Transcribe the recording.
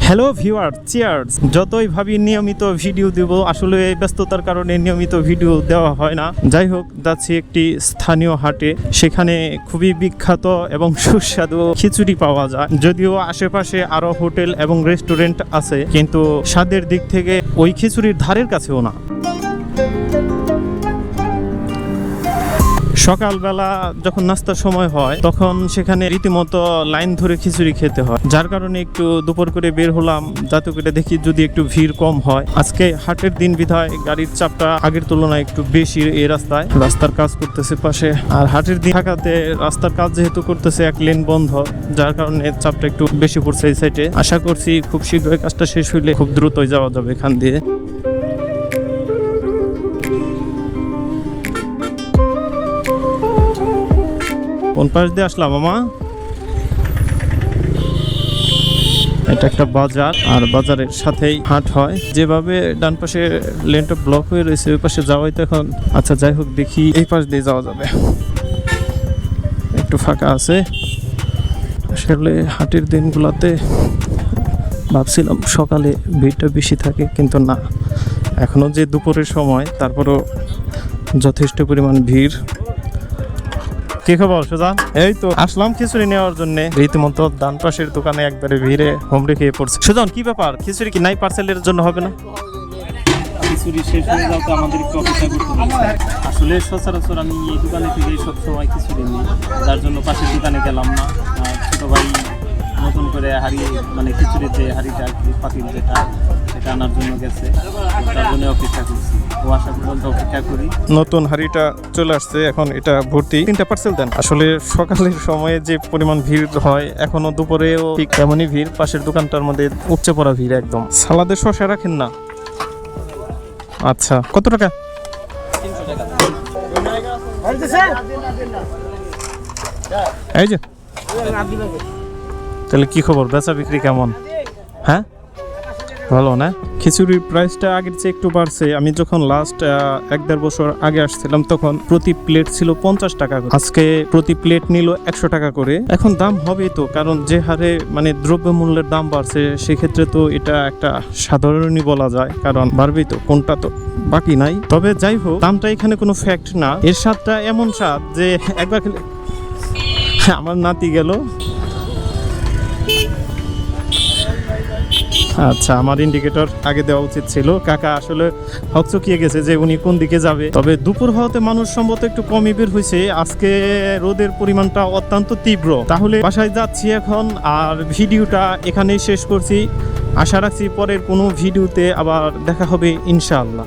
Hello viewer, cheers. যতই ভাবি নিয়মিত ভিডিও দেব, আসলে ব্যস্ততার কারণে নিয়মিত ভিডিও দেওয়া হয় না। যাই হোক, যাচ্ছি একটি স্থানীয় হাটে। সেখানে খুবই বিখ্যাত এবং সুস্বাদু খিচুড়ি পাওয়া যায়। যদিও আশেপাশে আরো হোটেল এবং রেস্টুরেন্ট আছে, কিন্তু স্বাদের দিক থেকে ওই খিচুড়ির ধারের কাছেও না। সকালবেলা যখন নাস্তার সময় হয় তখন সেখানে রীতিমতো লাইন ধরে খিচুড়ি খেতে হয়, যার কারণে একটু দুপুর করে বের হলাম, যাতে করে দেখি যদি একটু ভিড় কম হয়। আজকে হাটের দিন বিধায় গাড়ির চাপটা আগের তুলনায় একটু বেশি এই রাস্তায়। রাস্তার কাজ করতেছে পাশে, আর হাটের দিন থাকাতে রাস্তার কাজ যেহেতু করতেছে, এক লেন বন্ধ, যার কারণে চাপটা একটু বেশি পড়ছে এই সাইডে। আশা করছি খুব শীঘ্রই কাজটা শেষ হইলে খুব দ্রুতই যাওয়া যাবে এখান দিয়ে। কোন পাশ দিয়ে আসলাম মামা? এটা একটা বাজার, আর বাজারের সাথেই হাট হয়। যেভাবে ডান পাশে লেনটা ব্লক হয়ে রয়েছে, ওই পাশে যাওয়াই তো এখন। আচ্ছা, যাই হোক, দেখি এই পাশ দিয়ে যাওয়া যাবে। একটু ফাঁকা আছে। আসলে হাটের দিনগুলোতে ভাবছিলাম সকালে ভিড়টা বেশি থাকে, কিন্তু না, এখনো যে দুপুরের সময়, তারপরও যথেষ্ট পরিমাণ ভিড়। কি খবর সুজান? এই তো আসলাম খিচুড়ি নেওয়ার জন্য। রীতিমতো ডান পাশের দোকানে একবারে ভিড়ে হোমড়ে খেয়ে পড়ছে। সুজান, কি ব্যাপার? খিচুড়ি কি নাই? পার্সেলের জন্য হবে না? খিচুড়ি শেষ হয়ে যাও তো আমাদের একটু অপেক্ষা করতে হবে। আসলে সচরাচর আমি এই দোকানে থেকে সবসময় খিচুড়ি নিই, যার জন্য পাশের দোকানে গেলাম না। ছোট ভাই নতুন করে হাড়ি, মানে খিচুড়ির যে হাড়িটা পাতিল যেটা, সেটা আনার জন্য গেছে, তার জন্য অপেক্ষা করছি। ও আসা পর্যন্ত অপেক্ষা করি। নতুন হাড়িটা চলে আসছে, এখন এটা ভর্তি। 3টা পার্সেল দেন। আসলে সকালের সময়ে যে পরিমাণ ভিড় হয়, এখনো দুপুরেও ঠিক তেমনই ভিড়। পাশের দোকানটার মধ্যে উপচে পড়া ভিড় একদম। সালাদের শসা রাখেন না? আচ্ছা, কত টাকা? 300 টাকা। এই যে, তাহলে কি খবর? বেচা বিক্রি কেমন? হ্যাঁ, ভালো না? খিচুড়ির প্রাইসটা আগের চেয়ে একটু বাড়ছে। আমি যখন লাস্ট 1-1.5 বছর আগে আসছিলাম, তখন প্রতি প্লেট ছিল 50 টাকা করে। আজকে প্রতি প্লেট নিল 100 টাকা করে। এখন দাম হবেই তো, কারণ যে হারে মানে দ্রব্যমূল্যের দাম বাড়ছে, সেক্ষেত্রে তো এটা একটা সাধারণই বলা যায়, কারণ বাড়বেই তো, কোনটা তো বাকি নাই। তবে যাই হোক, দামটা এখানে কোনো ফ্যাক্ট না। এর স্বাদটা এমন স্বাদ যে একবার খেলে আমার নাতি গেল। আচ্ছা, আমার ইন্ডিকেটর আগে দেওয়া উচিত ছিল। কাকা আসলে হকচকিয়ে গেছে যে উনি কোন দিকে যাবে। তবে দুপুর হওয়াতে মানুষ সম্ভবত একটু কমই বের হয়েছে। আজকে রোদের পরিমাণটা অত্যন্ত তীব্র। তাহলে বাসায় যাচ্ছি এখন, আর ভিডিওটা এখানেই শেষ করছি। আশা রাখছি পরের কোনো ভিডিওতে আবার দেখা হবে ইনশাআল্লাহ।